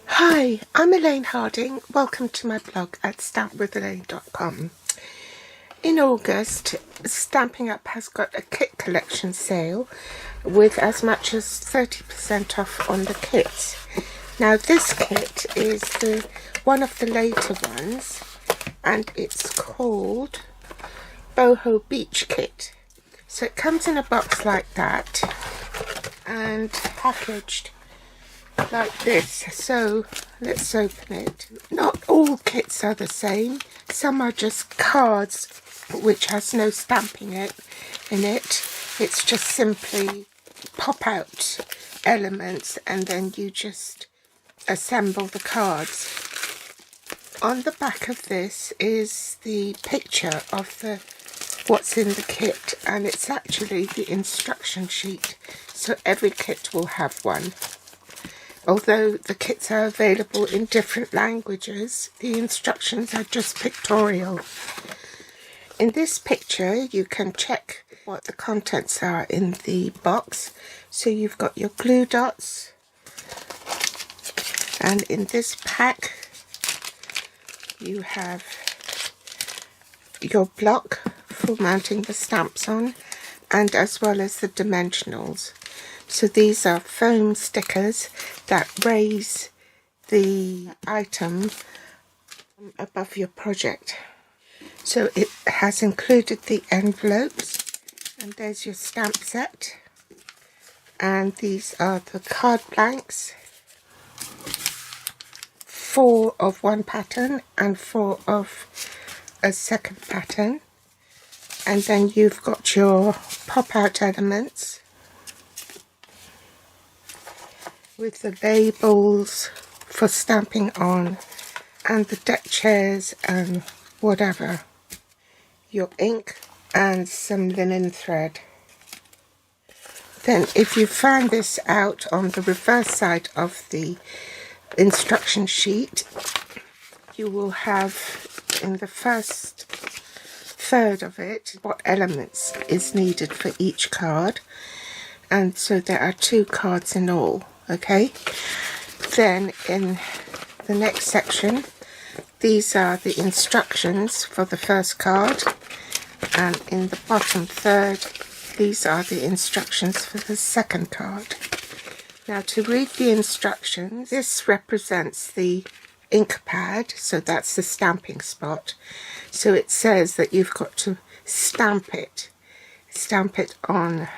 Hi, I'm Elaine Harding. Welcome to my blog at stampwithelaine.com. In August, Stamping Up has got a kit collection sale with as much as 30% off on the kits. Now this kit is one of the later ones, and it's called Boho Beach kit. So it comes in a box like that and packaged like this. So let's open it. Not all kits are the same. Some are just cards which has no stamping in it. It's just simply pop out elements and then you just assemble the cards. On the back of this is the picture of what's in the kit, and it's actually the instruction sheet, so every kit will have one. Although the kits are available in different languages, the instructions are just pictorial. In this picture, you can check what the contents are in the box. So you've got your glue dots, and in this pack, you have your block for mounting the stamps on, and as well as the dimensionals. So these are foam stickers that raise the item above your project. So it has included the envelopes, and there's your stamp set, and these are the card blanks, 4 of one pattern and 4 of a second pattern, and then you've got your pop-out elements with the labels for stamping on, and the deck chairs and whatever, your ink and some linen thread. Then if you found this out, on the reverse side of the instruction sheet, you will have in the first third of it what elements is needed for each card, and so there are 2 cards in all. Okay, then in the next section, these are the instructions for the first card, and in the bottom third, these are the instructions for the second card. Now, to read the instructions, this represents the ink pad, so that's the stamping spot. So it says that you've got to stamp it on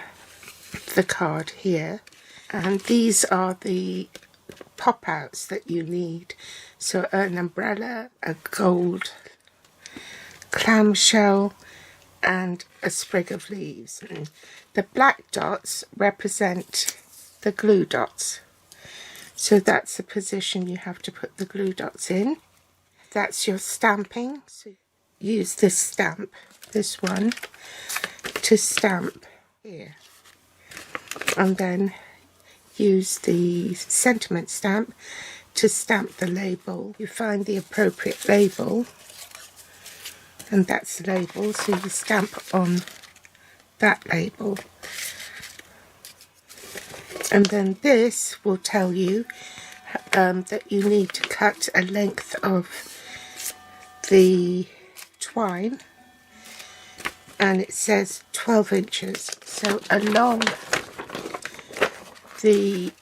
the card here. And these are the pop-outs that you need. So an umbrella, a gold clamshell, and a sprig of leaves. The black dots represent the glue dots. So that's the position you have to put the glue dots in. That's your stamping. So use this stamp, this one, to stamp here. And then use the sentiment stamp to stamp the label. You find the appropriate label, and that's the label, so you stamp on that label. And then this will tell you that you need to cut a length of the twine, and it says 12 inches. So along the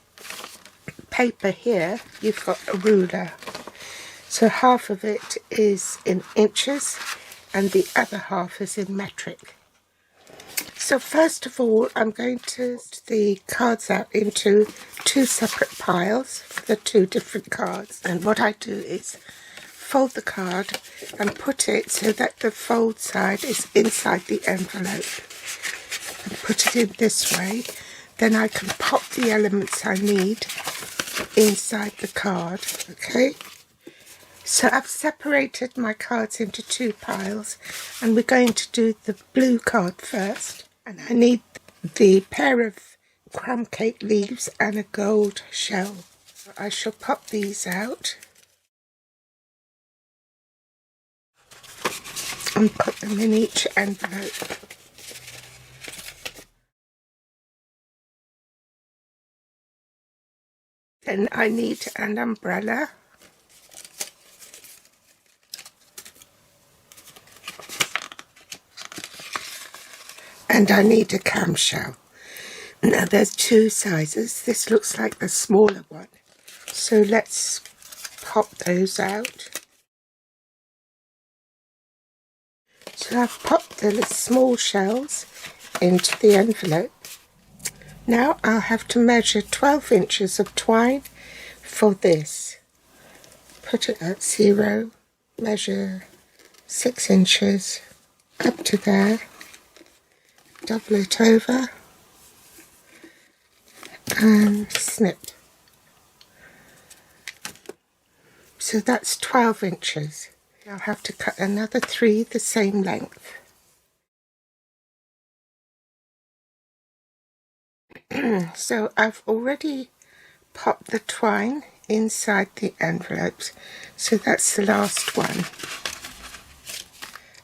paper here, you've got a ruler. So half of it is in inches and the other half is in metric. So first of all, I'm going to put the cards out into 2 separate piles for the 2 different cards. And what I do is fold the card and put it so that the fold side is inside the envelope, and put it in this way. Then I can pop the elements I need inside the card. Okay, so I've separated my cards into 2 piles, and we're going to do the blue card first. And I need the pair of crumb cake leaves and a gold shell. So I shall pop these out and put them in each envelope. Then I need an umbrella. And I need a clamshell. Now there's two sizes. This looks like the smaller one. So let's pop those out. So I've popped the small shells into the envelope. Now I'll have to measure 12 inches of twine for this. Put it at 0, measure 6 inches up to there, double it over and snip. So that's 12 inches. I'll have to cut another 3 the same length. So I've already popped the twine inside the envelopes, so that's the last one.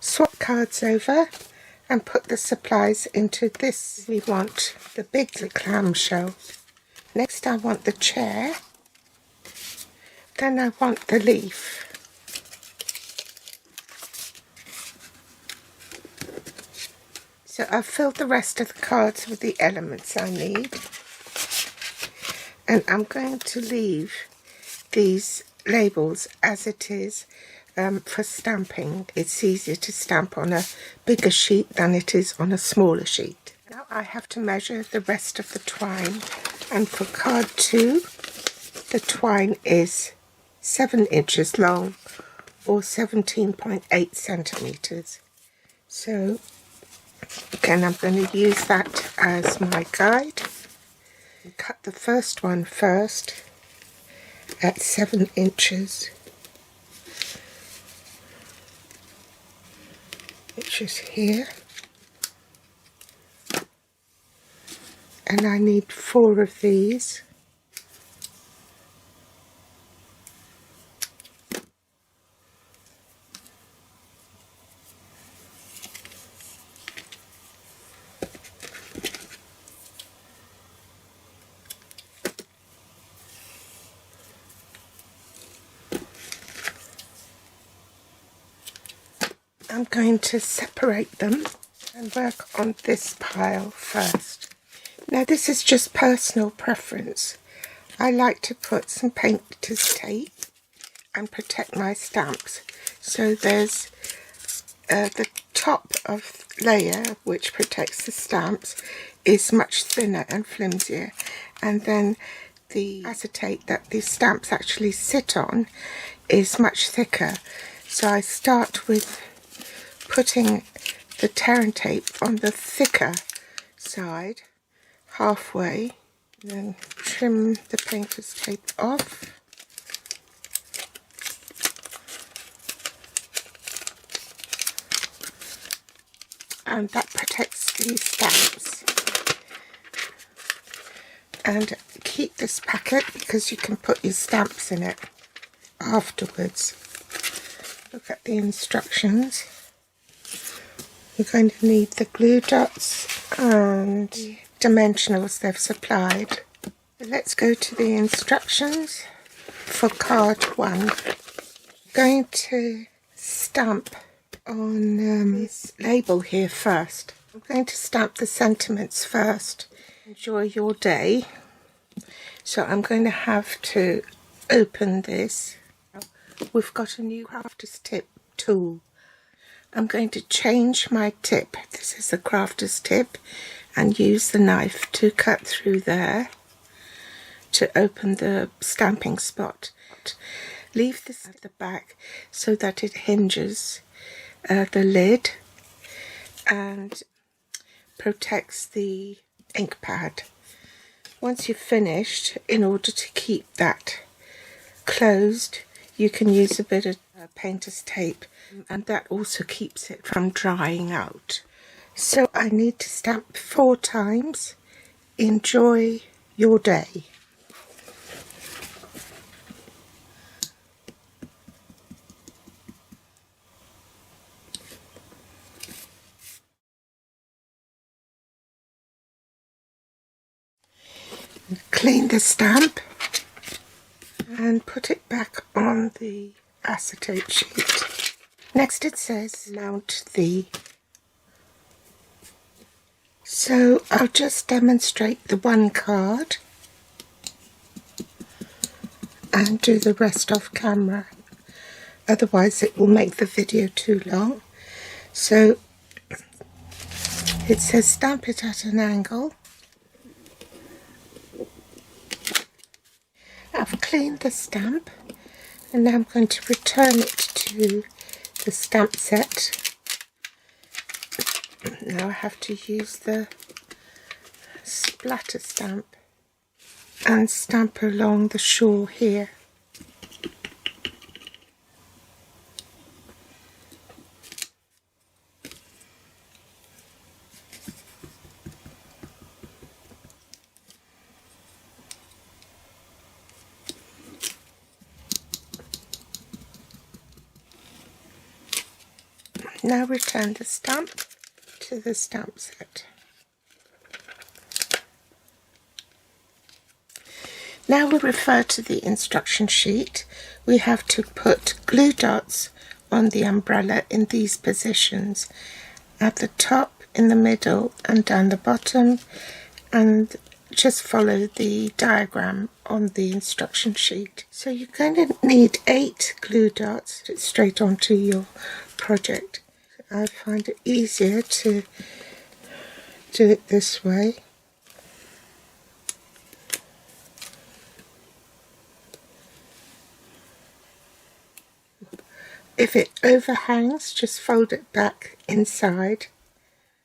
Swap cards over and put the supplies into this. We want the big clamshell. Next I want the chair. Then I want the leaf. So I've filled the rest of the cards with the elements I need. And I'm going to leave these labels as it is for stamping. It's easier to stamp on a bigger sheet than it is on a smaller sheet. Now I have to measure the rest of the twine. And for card 2, the twine is 7 inches long or 17.8 centimetres. So again, I'm going to use that as my guide. Cut the first one first at 7 inches, which is here. And I need 4 of these. I'm going to separate them and work on this pile first. Now this is just personal preference. I like to put some painter's tape and protect my stamps. So there's the top of layer which protects the stamps is much thinner and flimsier, and then the acetate that the stamps actually sit on is much thicker. So I start with putting the tear and tape on the thicker side halfway, then trim the painter's tape off. And that protects these stamps. And keep this packet because you can put your stamps in it afterwards. Look at the instructions. You're going to need the glue dots and dimensionals they've supplied. Let's go to the instructions for card 1. I'm going to stamp on this label here first. I'm going to stamp the sentiments first. Enjoy your day. So I'm going to have to open this. We've got a new crafter's tip tool. I'm going to change my tip. This is the crafter's tip, and use the knife to cut through there to open the stamping spot. Leave this at the back so that it hinges the lid and protects the ink pad. Once you've finished, in order to keep that closed, you can use a bit of painter's tape, and that also keeps it from drying out. So I need to stamp 4 times. Enjoy your day. Clean the stamp and put it back on the acetate sheet. Next it says mount the. So I'll just demonstrate the one card and do the rest off camera, otherwise it will make the video too long. So it says stamp it at an angle. I've cleaned the stamp and now I'm going to return it to the stamp set. Now I have to use the splatter stamp and stamp along the shore here. Now return the stamp to the stamp set. Now we refer to the instruction sheet. We have to put glue dots on the umbrella in these positions, at the top, in the middle and down the bottom, and just follow the diagram on the instruction sheet. So you're going to need 8 glue dots straight onto your project. I find it easier to do it this way. If it overhangs, just fold it back inside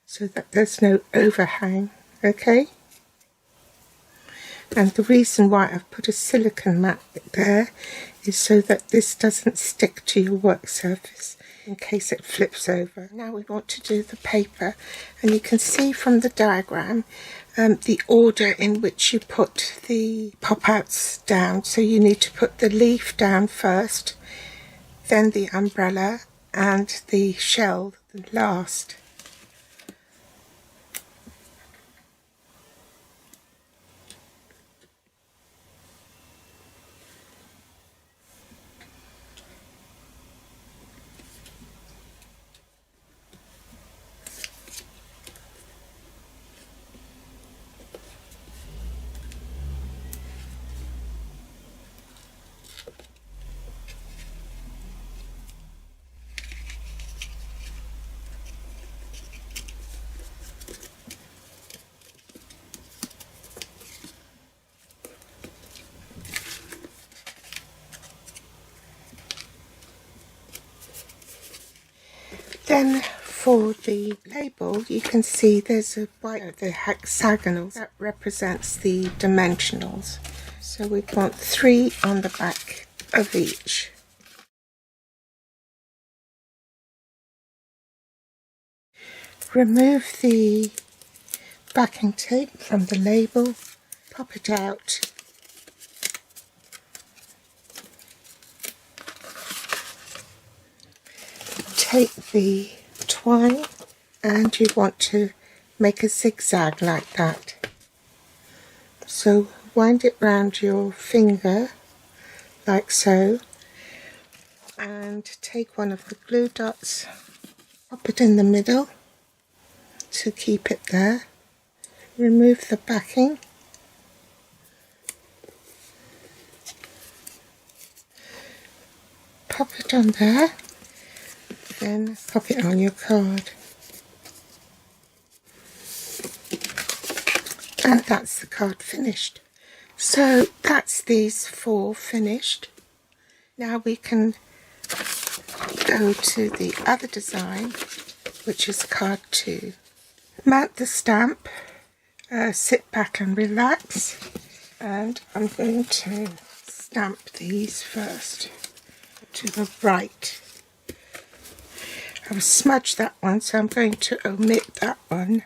so that there's no overhang, okay? And the reason why I've put a silicone mat there is so that this doesn't stick to your work surface in case it flips over. Now we want to do the paper, and you can see from the diagram the order in which you put the pop-outs down. So you need to put the leaf down first, then the umbrella and the shell last. Then for the label, you can see there's a white, the hexagonal, that represents the dimensionals. So we want 3 on the back of each. Remove the backing tape from the label, pop it out. Take the twine and you want to make a zigzag like that. So wind it round your finger like so, and take one of the glue dots, pop it in the middle to keep it there. Remove the backing. Pop it on there. Then pop it on your card. And that's the card finished. So that's these 4 finished. Now we can go to the other design, which is card 2. Mount the stamp, sit back and relax, and I'm going to stamp these first to the right. I've smudged that one, so I'm going to omit that one.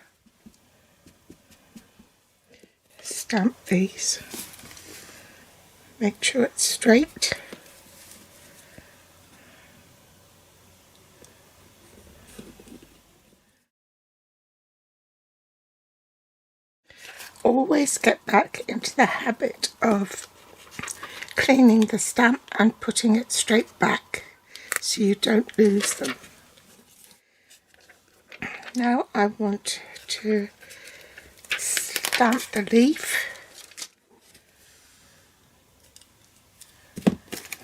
Stamp these. Make sure it's straight. Always get back into the habit of cleaning the stamp and putting it straight back so you don't lose them. Now I want to stamp the leaf.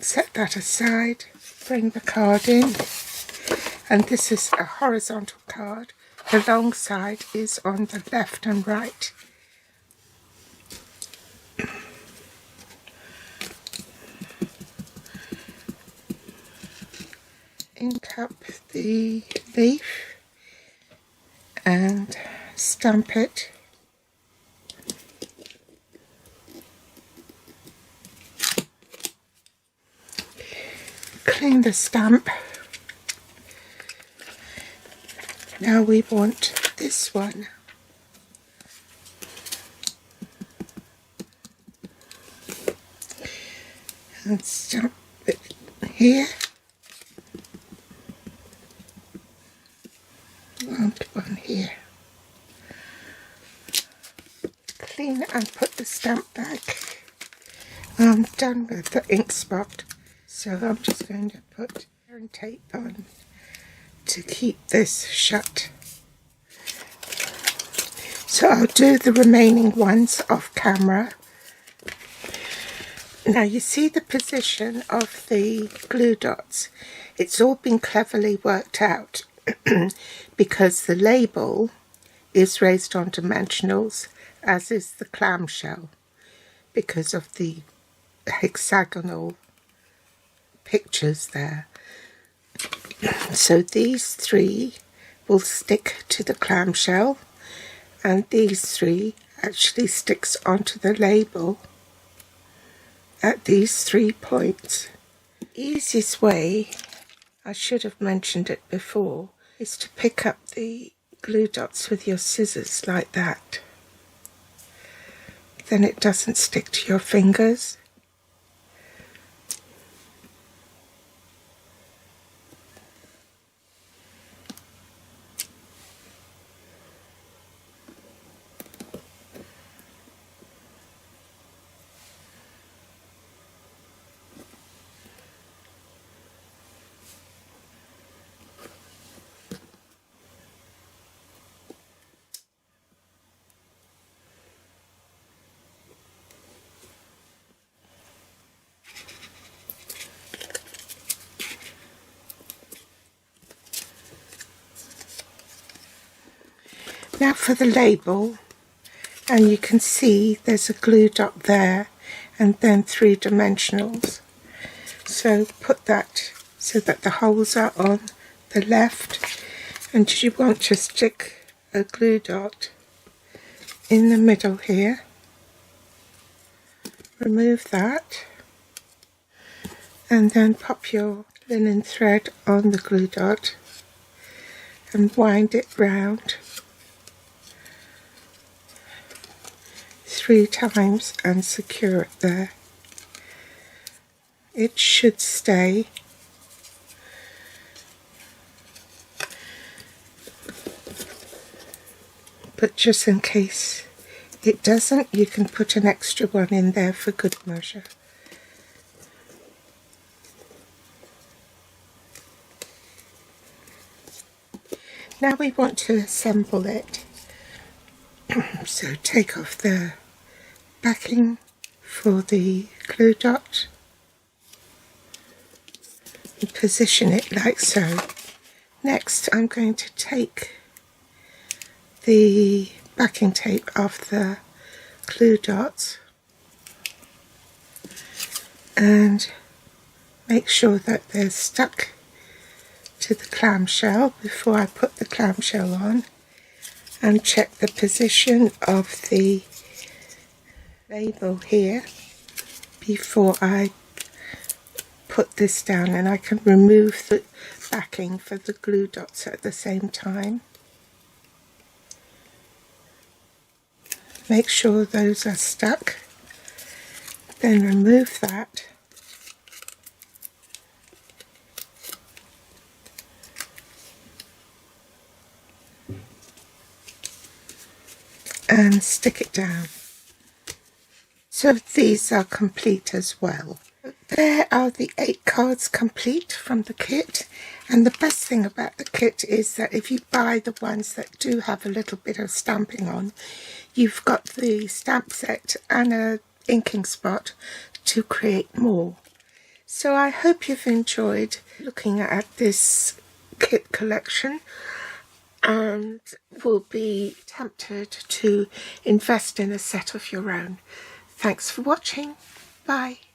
Set that aside, bring the card in, and this is a horizontal card. The long side is on the left and right. Ink up the leaf and stamp it. Clean the stamp. Now we want this one. And stamp it here. And one here. Clean and put the stamp back. I'm done with the ink spot, so I'm just going to put iron tape on to keep this shut. So I'll do the remaining ones off camera. Now you see the position of the glue dots. It's all been cleverly worked out because the label is raised on dimensionals, as is the clamshell, because of the hexagonal pictures there. So these three will stick to the clamshell, and these three actually sticks onto the label at these 3 points. Easiest way, I should have mentioned it before, is to pick up the glue dots with your scissors like that. Then it doesn't stick to your fingers. Now for the label, and you can see there's a glue dot there and then 3 dimensionals. So put that so that the holes are on the left, and you want to stick a glue dot in the middle here. Remove that and then pop your linen thread on the glue dot and wind it round 3 times and secure it there. It should stay. But just in case it doesn't, you can put an extra one in there for good measure. Now we want to assemble it. So take off the backing for the glue dot and position it like so. Next I'm going to take the backing tape off the glue dots and make sure that they're stuck to the clamshell before I put the clamshell on, and check the position of the label here before I put this down, and I can remove the backing for the glue dots at the same time. Make sure those are stuck, then remove that. And stick it down. So these are complete as well. There are the 8 cards complete from the kit, and the best thing about the kit is that if you buy the ones that do have a little bit of stamping on, you've got the stamp set and a inking spot to create more. So I hope you've enjoyed looking at this kit collection and will be tempted to invest in a set of your own. Thanks for watching. Bye.